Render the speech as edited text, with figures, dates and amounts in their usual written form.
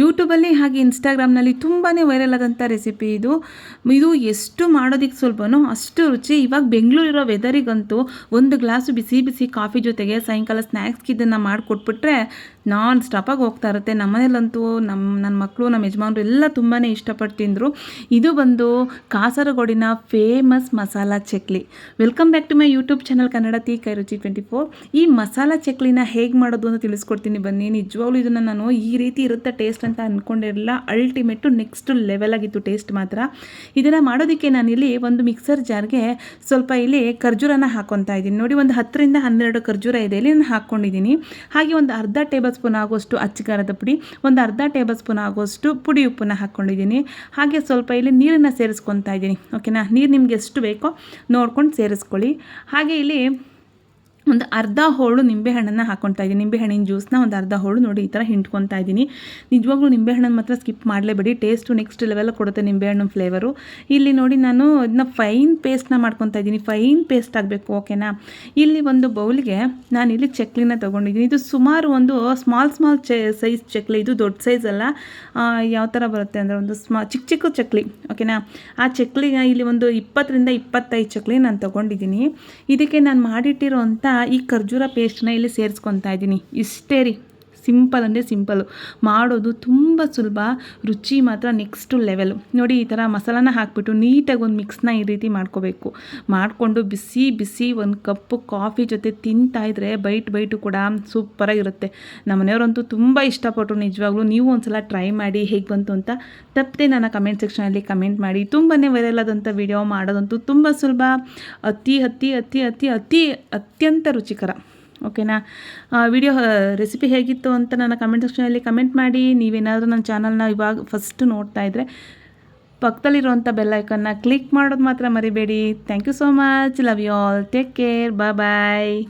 ಯೂಟ್ಯೂಬಲ್ಲಿ ಹಾಗೆ ಇನ್ಸ್ಟಾಗ್ರಾಮ್ನಲ್ಲಿ ತುಂಬಾ ವೈರಲ್ ಆದಂಥ ರೆಸಿಪಿ ಇದು ಎಷ್ಟು ಮಾಡೋದಕ್ಕೆ ಸುಲಭನೋ ಅಷ್ಟು ರುಚಿ. ಇವಾಗ ಬೆಂಗಳೂರಿರೋ ವೆದರಿಗಂತೂ ಒಂದು ಗ್ಲಾಸು ಬಿಸಿ ಬಿಸಿ ಕಾಫಿ ಜೊತೆಗೆ ಸಾಯಂಕಾಲ ಸ್ನ್ಯಾಕ್ಸ್ಗೆ ಇದನ್ನು ಮಾಡಿಕೊಟ್ಬಿಟ್ರೆ ನಾನ್ ಸ್ಟಾಪಾಗಿ ಹೋಗ್ತಾ ಇರುತ್ತೆ. ನಮ್ಮನೇಲಂತೂ ನನ್ನ ಮಕ್ಕಳು ನಮ್ಮ ಯಜಮಾನರು ಎಲ್ಲ ತುಂಬಾ ಇಷ್ಟಪಟ್ಟು ತಿಂದರು. ಇದು ಬಂದು ಕಾಸರಗೋಡಿನ famous masala chakli. Welcome back to my YouTube channel Kannada Kai Ruchi 24. ಈ ಮಸಾಲ ಚಕ್ಲಿನ ಹೇಗೆ ಮಾಡೋದು ಅಂತ ತಿಳಿಸ್ಕೊಡ್ತೀನಿ ಬನ್ನಿ. ನಿಜವಾಗ್ಲೂ ಇದನ್ನು ನಾನು ಈ ರೀತಿ ಇರುತ್ತೆ ಟೇಸ್ಟ್ ಅಂತ ಅಂದ್ಕೊಂಡಿರಲಿಲ್ಲ. ಅಲ್ಟಿಮೇಟು ನೆಕ್ಸ್ಟ್ ಲೆವೆಲ್ ಆಗಿತ್ತು ಟೇಸ್ಟ್ ಮಾತ್ರ. ಇದನ್ನು ಮಾಡೋದಕ್ಕೆ ನಾನಿಲ್ಲಿ ಒಂದು ಮಿಕ್ಸರ್ ಜಾರ್ಗೆ ಸ್ವಲ್ಪ ಇಲ್ಲಿ ಖರ್ಜೂರನ ಹಾಕ್ಕೊತಾ ಇದ್ದೀನಿ. ನೋಡಿ, ಒಂದು 10 ರಿಂದ 12 ಖರ್ಜೂರ ಇದೆ, ಇಲ್ಲಿ ನಾನು ಹಾಕ್ಕೊಂಡಿದ್ದೀನಿ. ಹಾಗೆ ಒಂದು ಅರ್ಧ ಟೇಬಲ್ ಸ್ಪೂನ್ ಆಗೋಷ್ಟು ಅಚ್ಚಕಾರದ ಪುಡಿ, ಒಂದು ಅರ್ಧ ಟೇಬಲ್ ಸ್ಪೂನ್ ಆಗೋಷ್ಟು ಪುಡಿ ಉಪ್ಪನ್ನ ಹಾಕ್ಕೊಂಡಿದ್ದೀನಿ. ಹಾಗೆ ಸ್ವಲ್ಪ ಇಲ್ಲಿ ನೀರನ್ನು ಸೇರಿಸ್ಕೊತಾ ಇದ್ದೀನಿ. ಓಕೆನಾ, ನೀರು ನಿಮ್ಗೆ ಎಷ್ಟು ಬೇಕೋ ನೋಡ್ಕೊಂಡು ಸೇರಿಸ್ಕೊಳ್ಳಿ. ಹಾಗೆ ಇಲ್ಲಿ ಒಂದು ಅರ್ಧ ಹೋಳು ನಿಂಬೆಹಣ್ಣನ್ನು ಹಾಕ್ಕೊತಾ ಇದ್ದೀನಿ. ನಿಂಬೆಹಣ್ಣಿನ ಜ್ಯೂಸನ್ನ ಒಂದು ಅರ್ಧ ಹೋಳು ನೋಡಿ ಈ ಥರ ಹಿಂಡ್ಕೊತಾ ಇದ್ದೀನಿ. ನಿಜವಾಗ್ಲೂ ನಿಂಬೆಹಣ್ಣನ್ನು ಮಾತ್ರ ಸ್ಕಿಪ್ ಮಾಡಲೇಬೇಡಿ, ಟೇಸ್ಟು ನೆಕ್ಸ್ಟ್ ಲೆವೆಲ್ ಕೊಡುತ್ತೆ ನಿಂಬೆಹಣ್ಣು ಫ್ಲೇವರು. ಇಲ್ಲಿ ನೋಡಿ ನಾನು ಇದನ್ನ ಫೈನ್ ಪೇಸ್ಟ್ನ ಮಾಡ್ಕೊತಾ ಇದ್ದೀನಿ. ಫೈನ್ ಪೇಸ್ಟ್ ಆಗಬೇಕು. ಓಕೆನಾ, ಇಲ್ಲಿ ಒಂದು ಬೌಲ್ಗೆ ನಾನಿಲ್ಲಿ ಚಕ್ಲಿನ ತೊಗೊಂಡಿದ್ದೀನಿ. ಇದು ಸುಮಾರು ಒಂದು ಸ್ಮಾಲ್ ಸೈಜ್ ಚಕ್ಲಿ, ಇದು ದೊಡ್ಡ ಸೈಜ್ ಅಲ್ಲ. ಯಾವ ಥರ ಬರುತ್ತೆ ಅಂದರೆ ಒಂದು ಚಿಕ್ಕ ಚಕ್ಲಿ. ಓಕೆನಾ, ಆ ಚಕ್ಲಿಗೆ ಇಲ್ಲಿ ಒಂದು 20 ರಿಂದ 25 ಚಕ್ಲಿ ನಾನು ತೊಗೊಂಡಿದ್ದೀನಿ. ಇದಕ್ಕೆ ನಾನು ಮಾಡಿಟ್ಟಿರೋ ಅಂಥ ಈ ಖರ್ಜೂರ ಪೇಸ್ಟ್ನ ಇಲ್ಲಿ ಸೇರಿಸ್ಕೊತಾ ಇದ್ದೀನಿ. ಇಷ್ಟೇ ರೀ, ಸಿಂಪಲ್ ಅಂದರೆ ಸಿಂಪಲ್ಲು, ಮಾಡೋದು ತುಂಬ ಸುಲಭ, ರುಚಿ ಮಾತ್ರ ನೆಕ್ಸ್ಟು ಲೆವೆಲು. ನೋಡಿ, ಈ ಥರ ಮಸಾಲಾನ ಹಾಕ್ಬಿಟ್ಟು ನೀಟಾಗಿ ಒಂದು ಮಿಕ್ಸ್ನ ಈ ರೀತಿ ಮಾಡ್ಕೋಬೇಕು. ಮಾಡಿಕೊಂಡು ಬಿಸಿ ಬಿಸಿ ಒಂದು ಕಪ್ಪು ಕಾಫಿ ಜೊತೆ ತಿಂತಾಯಿದ್ರೆ ಬೈಟು ಕೂಡ ಸೂಪರಾಗಿರುತ್ತೆ. ನಮ್ಮ ಮನೆಯವರಂತೂ ತುಂಬ ಇಷ್ಟಪಟ್ಟರು. ನಿಜವಾಗ್ಲೂ ನೀವು ಒಂದ್ಸಲ ಟ್ರೈ ಮಾಡಿ ಹೇಗೆ ಬಂತು ಅಂತ ತಪ್ಪದೆ ನನ್ನ ಕಮೆಂಟ್ ಸೆಕ್ಷನಲ್ಲಿ ಕಮೆಂಟ್ ಮಾಡಿ. ತುಂಬಾ ವೈರಲ್ ಆದಂಥ ವಿಡಿಯೋ ಮಾಡೋದಂತೂ ತುಂಬ ಸುಲಭ, ಅತ್ಯಂತ ರುಚಿಕರ. ಓಕೆನಾ, ವಿಡಿಯೋ ರೆಸಿಪಿ ಹೇಗಿತ್ತು ಅಂತ ನನ್ನ ಕಮೆಂಟ್ ಸೆಕ್ಷನಲ್ಲಿ ಕಮೆಂಟ್ ಮಾಡಿ. ನೀವೇನಾದರೂ ನನ್ನ ಚಾನಲ್ನ ಇವಾಗ ಫಸ್ಟ್ ನೋಡ್ತಾ ಇದ್ದರೆ ಪಕ್ಕದಲ್ಲಿರುವಂಥ ಬೆಲ್ ಐಕನ್ನ ಕ್ಲಿಕ್ ಮಾಡೋದು ಮಾತ್ರ ಮರಿಬೇಡಿ. Thank you so much. Love you all. Take care. Bye.